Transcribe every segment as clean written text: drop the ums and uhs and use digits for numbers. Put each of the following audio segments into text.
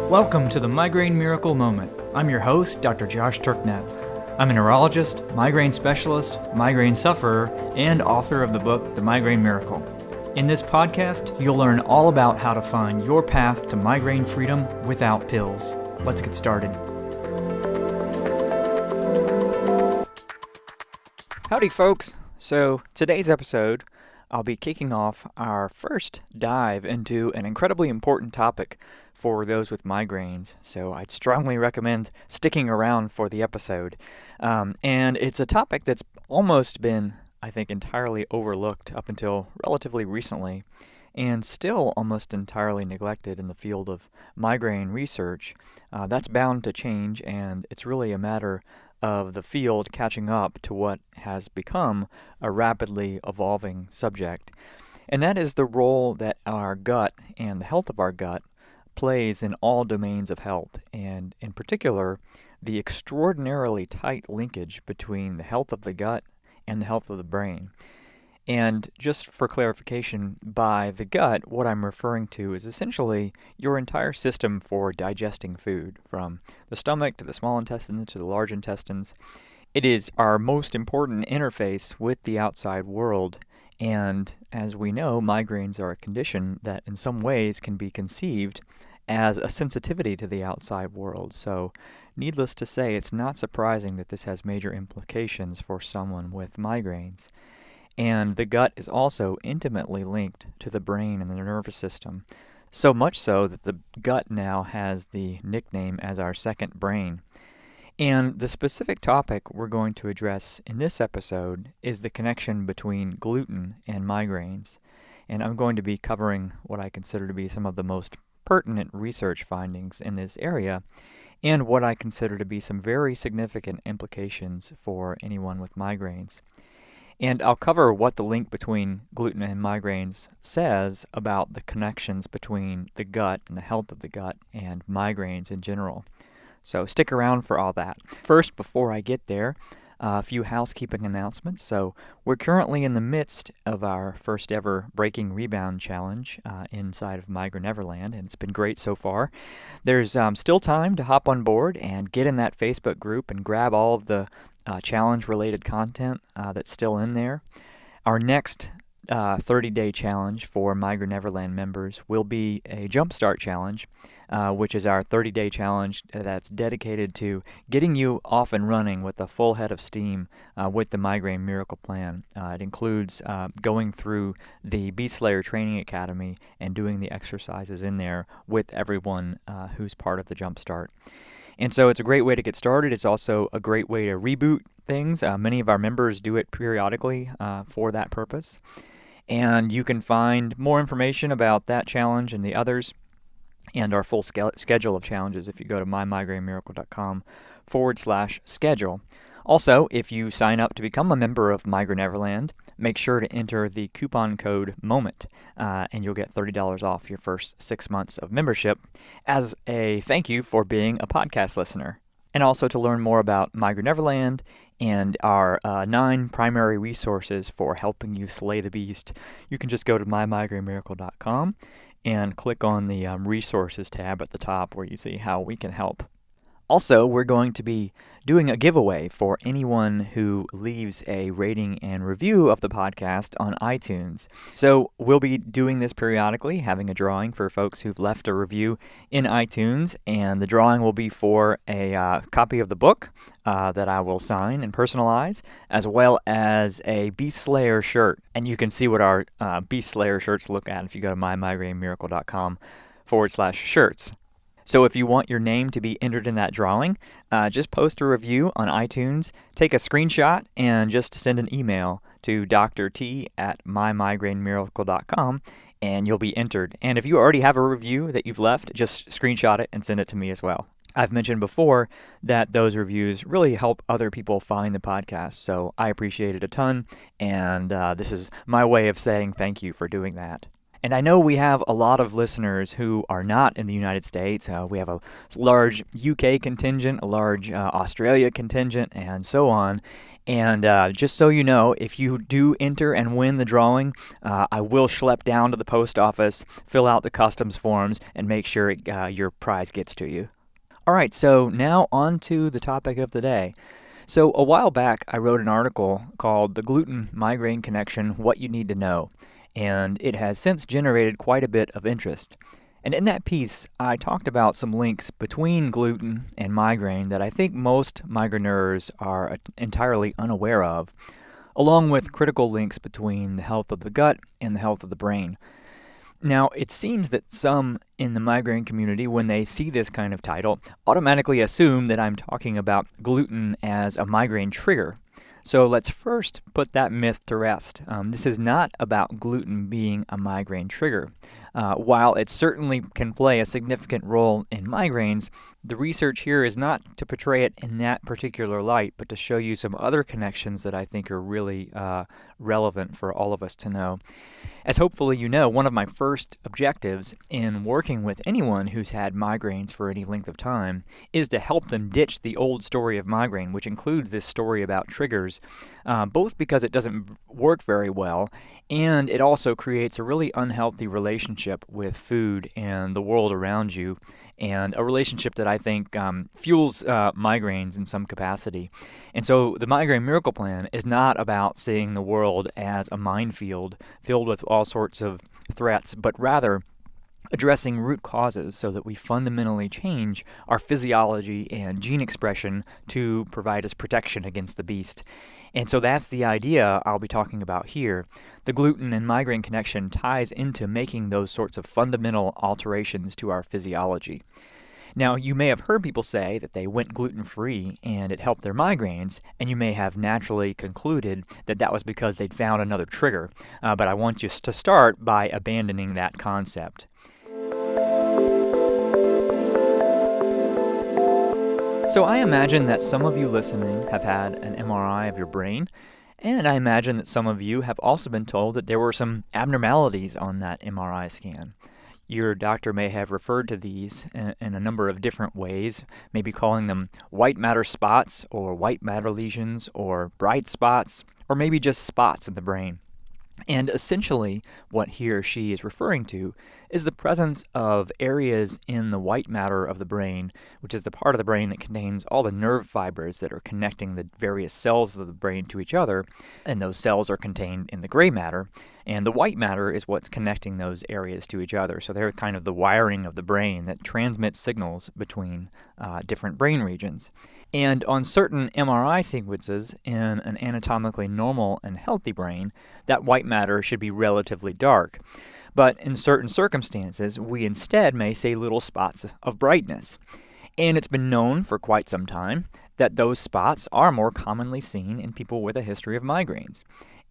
Welcome to the Migraine Miracle Moment. I'm your host, Dr. Josh Turknet. I'm a neurologist, migraine specialist, migraine sufferer, and author of the book, The Migraine Miracle. In this podcast, you'll learn all about how to find your path to migraine freedom without pills. Let's get started. Howdy, folks. So, today's episode, I'll be kicking off our first dive into an incredibly important topic for those with migraines, so I'd strongly recommend sticking around for the episode. And it's a topic that's almost been, I think, entirely overlooked up until relatively recently, and still almost entirely neglected in the field of migraine research. That's bound to change, and it's really a matter of the field catching up to what has become a rapidly evolving subject. And that is the role that our gut and the health of our gut plays in all domains of health, and in particular, the extraordinarily tight linkage between the health of the gut and the health of the brain. And just for clarification, by the gut, what I'm referring to is essentially your entire system for digesting food, from the stomach to the small intestines to the large intestines. It is our most important interface with the outside world, and as we know, migraines are a condition that in some ways can be conceived as a sensitivity to the outside world. So, needless to say, it's not surprising that this has major implications for someone with migraines. And the gut is also intimately linked to the brain and the nervous system, so much so that the gut now has the nickname as our second brain. And the specific topic we're going to address in this episode is the connection between gluten and migraines. And I'm going to be covering what I consider to be some of the most pertinent research findings in this area, and what I consider to be some very significant implications for anyone with migraines. And I'll cover what the link between gluten and migraines says about the connections between the gut and the health of the gut and migraines in general. So stick around for all that. First, before I get there, a few housekeeping announcements. So we're currently in the midst of our first ever Breaking Rebound Challenge inside of MIGRAI-NEVERLAND, and it's been great so far. There's still time to hop on board and get in that Facebook group and grab all of the challenge-related content that's still in there. Our next 30-day challenge for MIGRAI-NEVERLAND members will be a Jumpstart Challenge, which is our 30-day challenge that's dedicated to getting you off and running with a full head of steam with the Migraine Miracle Plan. It includes going through the Beast Slayer Training Academy and doing the exercises in there with everyone who's part of the Jumpstart. And so it's a great way to get started. It's also a great way to reboot things. Many of our members do it periodically for that purpose. And you can find more information about that challenge and the others and our full schedule of challenges if you go to mymigrainemiracle.com/schedule. Also, if you sign up to become a member of MIGRAI-NEVERLAND, make sure to enter the coupon code MOMENT, and you'll get $30 off your first 6 months of membership as a thank you for being a podcast listener. And also to learn more about MIGRAI-NEVERLAND and our 9 primary resources for helping you slay the beast, you can just go to mymigrainemiracle.com and click on the resources tab at the top where you see how we can help. Also, we're going to be doing a giveaway for anyone who leaves a rating and review of the podcast on iTunes. So we'll be doing this periodically, having a drawing for folks who've left a review in iTunes, and the drawing will be for a copy of the book that I will sign and personalize, as well as a Beast Slayer shirt. And you can see what our Beast Slayer shirts look at if you go to mymigrainemiracle.com/shirts. So if you want your name to be entered in that drawing, just post a review on iTunes, take a screenshot, and just send an email to drT@mymigrainemiracle.com, and you'll be entered. And if you already have a review that you've left, just screenshot it and send it to me as well. I've mentioned before that those reviews really help other people find the podcast, so I appreciate it a ton, and this is my way of saying thank you for doing that. And I know we have a lot of listeners who are not in the United States. We have a large UK contingent, a large Australia contingent, and so on. And just so you know, if you do enter and win the drawing, I will schlep down to the post office, fill out the customs forms, and make sure your prize gets to you. All right, so now on to the topic of the day. So a while back, I wrote an article called The Gluten-Migraine Connection, What You Need to Know, and it has since generated quite a bit of interest. And in that piece, I talked about some links between gluten and migraine that I think most migraineurs are entirely unaware of, along with critical links between the health of the gut and the health of the brain. Now, it seems that some in the migraine community, when they see this kind of title, automatically assume that I'm talking about gluten as a migraine trigger. So let's first put that myth to rest. This is not about gluten being a migraine trigger. While it certainly can play a significant role in migraines, the research here is not to portray it in that particular light, but to show you some other connections that I think are really relevant for all of us to know. As hopefully you know, one of my first objectives in working with anyone who's had migraines for any length of time is to help them ditch the old story of migraine, which includes this story about triggers, both because it doesn't work very well, and it also creates a really unhealthy relationship with food and the world around you, and a relationship that I think fuels migraines in some capacity. And so the Migraine Miracle Plan is not about seeing the world as a minefield filled with all sorts of threats, but rather addressing root causes so that we fundamentally change our physiology and gene expression to provide us protection against the beast. And so that's the idea I'll be talking about here. The gluten and migraine connection ties into making those sorts of fundamental alterations to our physiology. Now, you may have heard people say that they went gluten-free and it helped their migraines, and you may have naturally concluded that that was because they'd found another trigger. But I want you to start by abandoning that concept. So I imagine that some of you listening have had an MRI of your brain, and I imagine that some of you have also been told that there were some abnormalities on that MRI scan. Your doctor may have referred to these in a number of different ways, maybe calling them white matter spots or white matter lesions or bright spots, or maybe just spots in the brain. And essentially, what he or she is referring to is the presence of areas in the white matter of the brain, which is the part of the brain that contains all the nerve fibers that are connecting the various cells of the brain to each other, and those cells are contained in the gray matter, and the white matter is what's connecting those areas to each other. So they're kind of the wiring of the brain that transmits signals between different brain regions. And on certain MRI sequences in an anatomically normal and healthy brain, that white matter should be relatively dark. But in certain circumstances, we instead may see little spots of brightness. And it's been known for quite some time that those spots are more commonly seen in people with a history of migraines,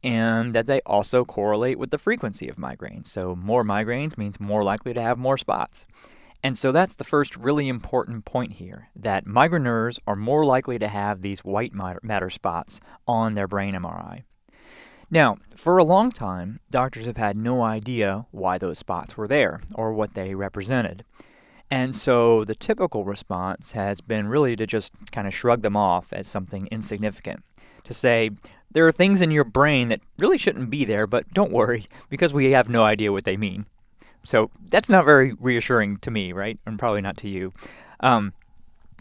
and that they also correlate with the frequency of migraines. So more migraines means more likely to have more spots. And so that's the first really important point here, that migraineurs are more likely to have these white matter spots on their brain MRI. Now, for a long time, doctors have had no idea why those spots were there or what they represented. And so the typical response has been really to just kind of shrug them off as something insignificant, to say, there are things in your brain that really shouldn't be there, but don't worry, because we have no idea what they mean. So that's not very reassuring to me, right? And probably not to you.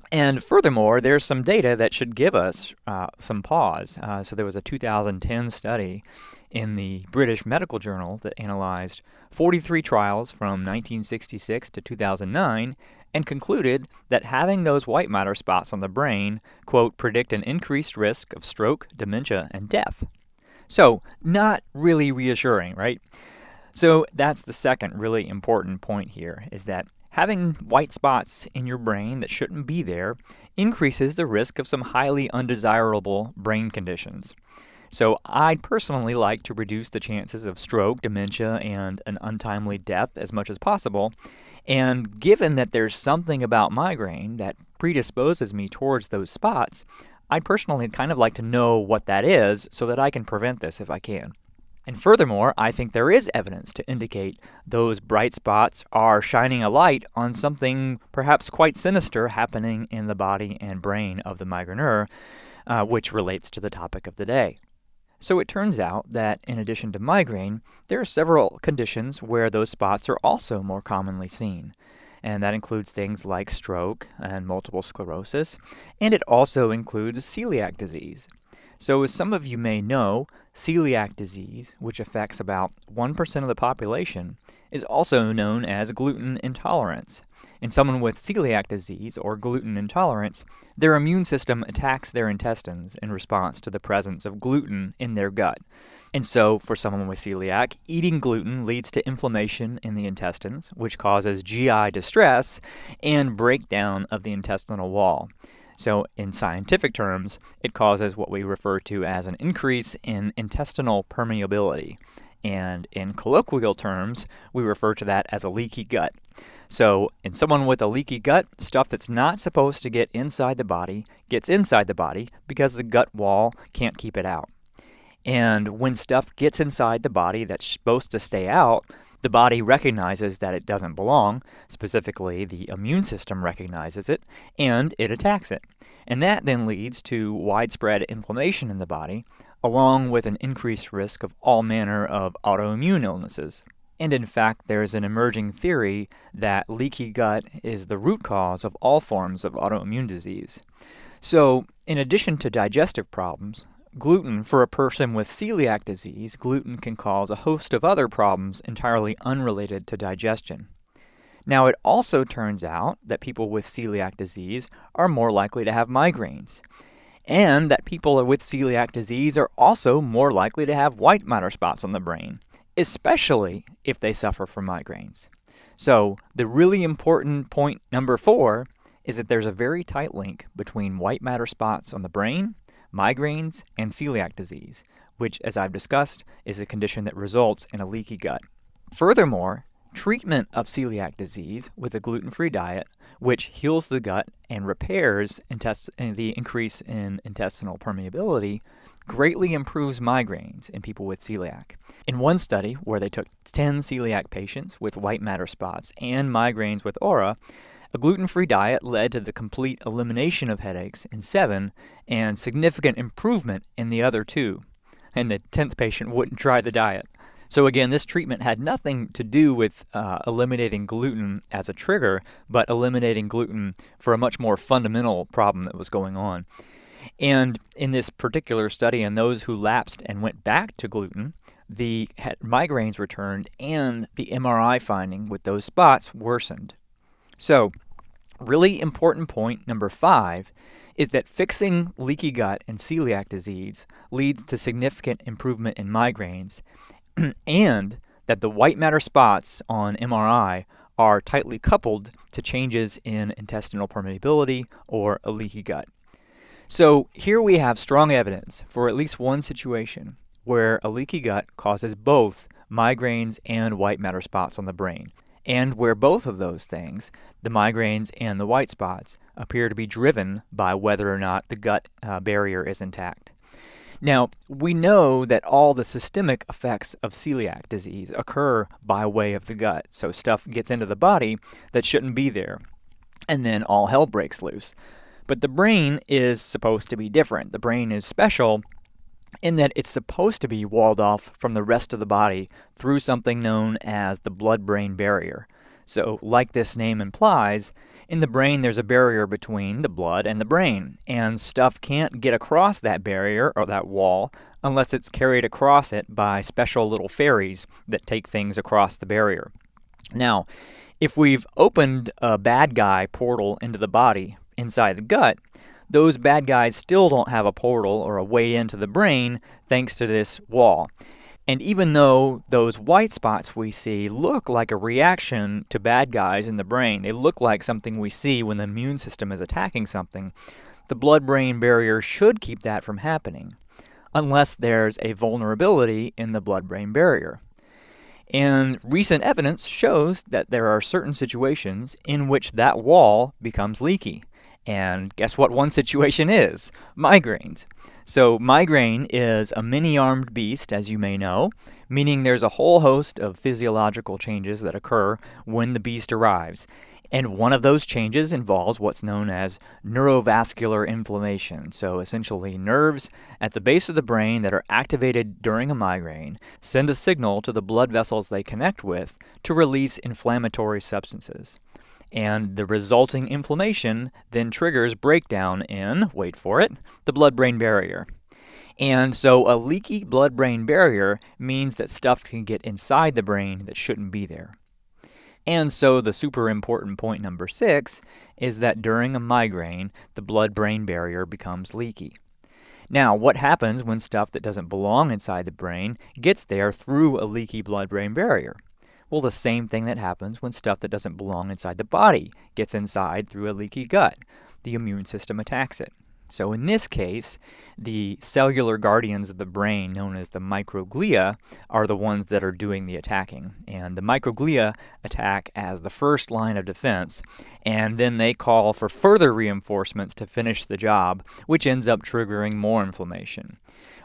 And furthermore, there's some data that should give us some pause. So there was a 2010 study in the British Medical Journal that analyzed 43 trials from 1966 to 2009 and concluded that having those white matter spots on the brain, quote, predict an increased risk of stroke, dementia, and death. So not really reassuring, right? So that's the second really important point here, is that having white spots in your brain that shouldn't be there increases the risk of some highly undesirable brain conditions. So I'd personally like to reduce the chances of stroke, dementia, and an untimely death as much as possible. And given that there's something about migraine that predisposes me towards those spots, I'd personally kind of like to know what that is so that I can prevent this if I can. And furthermore, I think there is evidence to indicate those bright spots are shining a light on something perhaps quite sinister happening in the body and brain of the migraineur. which relates to the topic of the day. So it turns out that in addition to migraine, there are several conditions where those spots are also more commonly seen. And that includes things like stroke and multiple sclerosis, and it also includes celiac disease. So as some of you may know, celiac disease, which affects about 1% of the population, is also known as gluten intolerance. In someone with celiac disease or gluten intolerance, their immune system attacks their intestines in response to the presence of gluten in their gut. And so, for someone with celiac, eating gluten leads to inflammation in the intestines, which causes GI distress and breakdown of the intestinal wall. So, in scientific terms, it causes what we refer to as an increase in intestinal permeability. And in colloquial terms, we refer to that as a leaky gut. So, in someone with a leaky gut, stuff that's not supposed to get inside the body gets inside the body because the gut wall can't keep it out. And when stuff gets inside the body that's supposed to stay out, the body recognizes that it doesn't belong, specifically the immune system recognizes it, and it attacks it. And that then leads to widespread inflammation in the body, along with an increased risk of all manner of autoimmune illnesses. And in fact, there's an emerging theory that leaky gut is the root cause of all forms of autoimmune disease. So, in addition to digestive problems, gluten for a person with celiac disease, gluten can cause a host of other problems entirely unrelated to digestion. Now, it also turns out that people with celiac disease are more likely to have migraines, and that people with celiac disease are also more likely to have white matter spots on the brain, especially if they suffer from migraines. So, the really important point number 4 is that there's a very tight link between white matter spots on the brain, migraines, and celiac disease, which, as I've discussed, is a condition that results in a leaky gut. Furthermore, treatment of celiac disease with a gluten-free diet, which heals the gut and repairs the increase in intestinal permeability, greatly improves migraines in people with celiac. In one study where they took 10 celiac patients with white matter spots and migraines with aura, a gluten-free diet led to the complete elimination of headaches in 7 and significant improvement in the other 2. And the 10th patient wouldn't try the diet. So again, this treatment had nothing to do with eliminating gluten as a trigger, but eliminating gluten for a much more fundamental problem that was going on. And in this particular study, in those who lapsed and went back to gluten, the migraines returned and the MRI finding with those spots worsened. So, really important point number 5 is that fixing leaky gut and celiac disease leads to significant improvement in migraines, and that the white matter spots on MRI are tightly coupled to changes in intestinal permeability or a leaky gut. So here we have strong evidence for at least one situation where a leaky gut causes both migraines and white matter spots on the brain, and where both of those things, the migraines and the white spots, appear to be driven by whether or not the gut barrier is intact. Now, we know that all the systemic effects of celiac disease occur by way of the gut, so stuff gets into the body that shouldn't be there, and then all hell breaks loose. But the brain is supposed to be different. The brain is special in that it's supposed to be walled off from the rest of the body through something known as the blood-brain barrier. So, like this name implies, in the brain there's a barrier between the blood and the brain, and stuff can't get across that barrier or that wall unless it's carried across it by special little ferries that take things across the barrier. Now, if we've opened a bad guy portal into the body inside the gut, those bad guys still don't have a portal or a way into the brain thanks to this wall. And even though those white spots we see look like a reaction to bad guys in the brain, they look like something we see when the immune system is attacking something, the blood-brain barrier should keep that from happening, unless there's a vulnerability in the blood-brain barrier. And recent evidence shows that there are certain situations in which that wall becomes leaky. And guess what one situation is? Migraines. So migraine is a many-armed beast, as you may know, meaning there's a whole host of physiological changes that occur when the beast arrives. And one of those changes involves what's known as neurovascular inflammation. So essentially, nerves at the base of the brain that are activated during a migraine send a signal to the blood vessels they connect with to release inflammatory substances. And the resulting inflammation then triggers breakdown in, wait for it, the blood-brain barrier. And so a leaky blood-brain barrier means that stuff can get inside the brain that shouldn't be there. And so the super important point number 6 is that during a migraine, the blood-brain barrier becomes leaky. Now, what happens when stuff that doesn't belong inside the brain gets there through a leaky blood-brain barrier? Well, the same thing that happens when stuff that doesn't belong inside the body gets inside through a leaky gut. The immune system attacks it. So in this case, the cellular guardians of the brain, known as the microglia, are the ones that are doing the attacking. And the microglia attack as the first line of defense, and then they call for further reinforcements to finish the job, which ends up triggering more inflammation.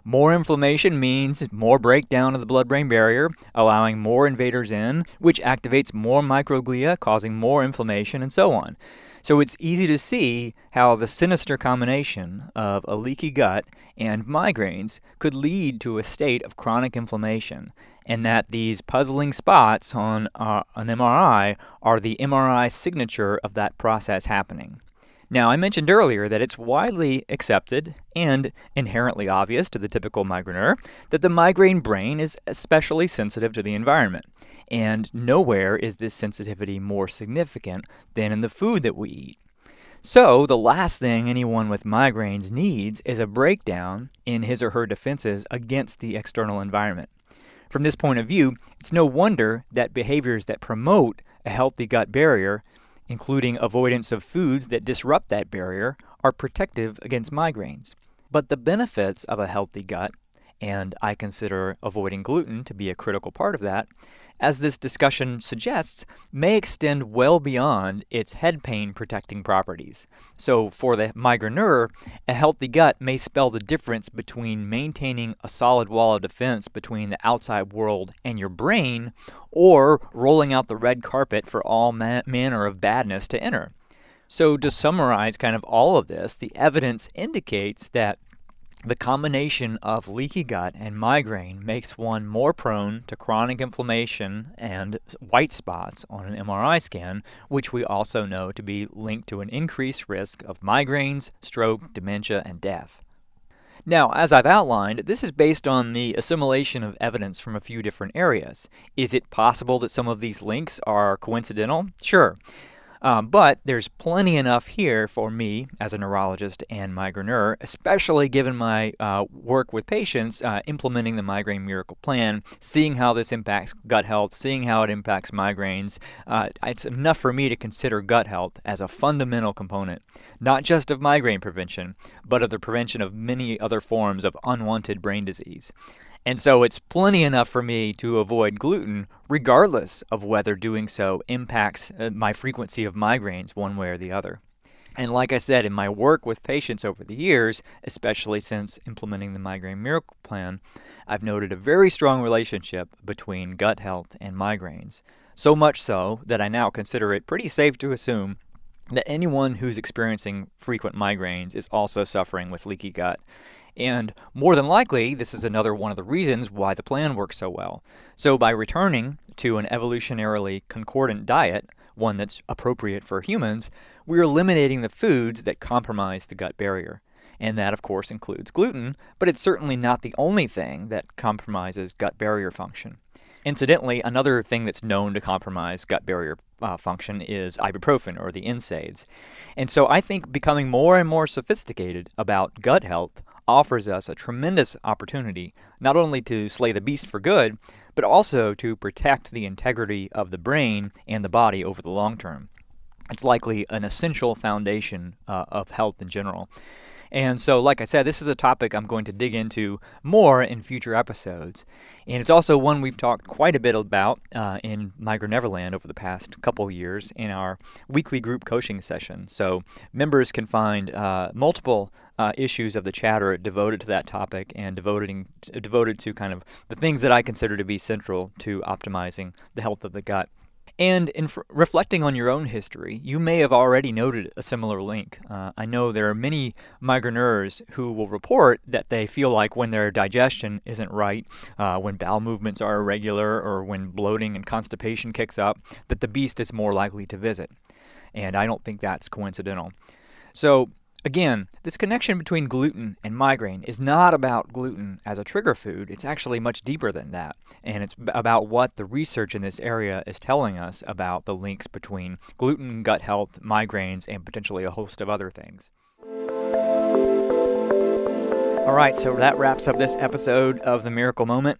More inflammation means more breakdown of the blood-brain barrier, allowing more invaders in, which activates more microglia, causing more inflammation, and so on. So it's easy to see how the sinister combination of a leaky gut and migraines could lead to a state of chronic inflammation, and that these puzzling spots on an MRI are the MRI signature of that process happening. Now, I mentioned earlier that it's widely accepted and inherently obvious to the typical migraineur that the migraine brain is especially sensitive to the environment. And nowhere is this sensitivity more significant than in the food that we eat. So the last thing anyone with migraines needs is a breakdown in his or her defenses against the external environment. From this point of view, it's no wonder that behaviors that promote a healthy gut barrier, including avoidance of foods that disrupt that barrier, are protective against migraines. But the benefits of a healthy gut, and I consider avoiding gluten to be a critical part of that, as this discussion suggests, may extend well beyond its head pain protecting properties. So for the migraineur, a healthy gut may spell the difference between maintaining a solid wall of defense between the outside world and your brain, or rolling out the red carpet for all manner of badness to enter. So to summarize kind of all of this, the evidence indicates that the combination of leaky gut and migraine makes one more prone to chronic inflammation and white spots on an MRI scan, which we also know to be linked to an increased risk of migraines, stroke, dementia, and death. Now, as I've outlined, this is based on the assimilation of evidence from a few different areas. Is it possible that some of these links are coincidental? Sure. But there's plenty enough here for me as a neurologist and migraineur, especially given my work with patients implementing the Migraine Miracle Plan, seeing how this impacts gut health, seeing how it impacts migraines. It's enough for me to consider gut health as a fundamental component, not just of migraine prevention, but of the prevention of many other forms of unwanted brain disease. And so it's plenty enough for me to avoid gluten, regardless of whether doing so impacts my frequency of migraines one way or the other. And like I said, in my work with patients over the years, especially since implementing the Migraine Miracle Plan, I've noted a very strong relationship between gut health and migraines. So much so that I now consider it pretty safe to assume that anyone who's experiencing frequent migraines is also suffering with leaky gut. And more than likely, this is another one of the reasons why the plan works so well. So by returning to an evolutionarily concordant diet, one that's appropriate for humans, we're eliminating the foods that compromise the gut barrier. And that, of course, includes gluten, but it's certainly not the only thing that compromises gut barrier function. Incidentally, another thing that's known to compromise gut barrier function is ibuprofen, or the NSAIDs. And so I think becoming more and more sophisticated about gut health offers us a tremendous opportunity not only to slay the beast for good, but also to protect the integrity of the brain and the body over the long term. It's likely an essential foundation of health in general. And so, like I said, this is a topic I'm going to dig into more in future episodes. And it's also one we've talked quite a bit about in MIGRAI-NEVERLAND over the past couple years in our weekly group coaching session. So members can find multiple issues of the chatter devoted to that topic and devoted to kind of the things that I consider to be central to optimizing the health of the gut. And in reflecting on your own history, you may have already noted a similar link. I know there are many migraineurs who will report that they feel like when their digestion isn't right, when bowel movements are irregular, or when bloating and constipation kicks up, that the beast is more likely to visit. And I don't think that's coincidental. So, again, this connection between gluten and migraine is not about gluten as a trigger food. It's actually much deeper than that. And it's about what the research in this area is telling us about the links between gluten, gut health, migraines, and potentially a host of other things. All right, so that wraps up this episode of The Miracle Moment.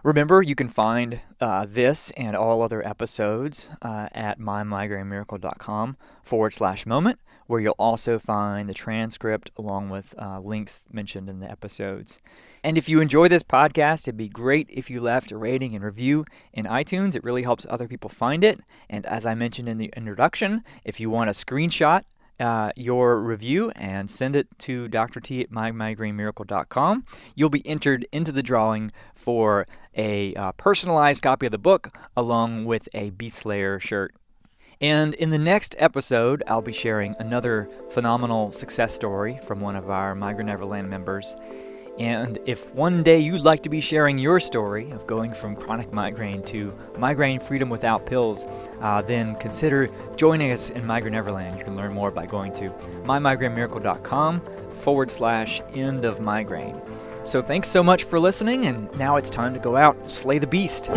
Remember, you can find this and all other episodes at mymigrainmiracle.com/moment, where you'll also find the transcript along with links mentioned in the episodes. And if you enjoy this podcast, it'd be great if you left a rating and review in iTunes. It really helps other people find it. And as I mentioned in the introduction, if you want to screenshot your review and send it to Dr. T at mymigrainmiracle.com, you'll be entered into the drawing for a personalized copy of the book along with a Beast Slayer shirt. And in the next episode, I'll be sharing another phenomenal success story from one of our MIGRAI-NEVERLAND members. And if one day you'd like to be sharing your story of going from chronic migraine to migraine freedom without pills, then consider joining us in MIGRAI-NEVERLAND. You can learn more by going to mymigrainmiracle.com/end of migraine. So thanks so much for listening, and now it's time to go out and slay the beast.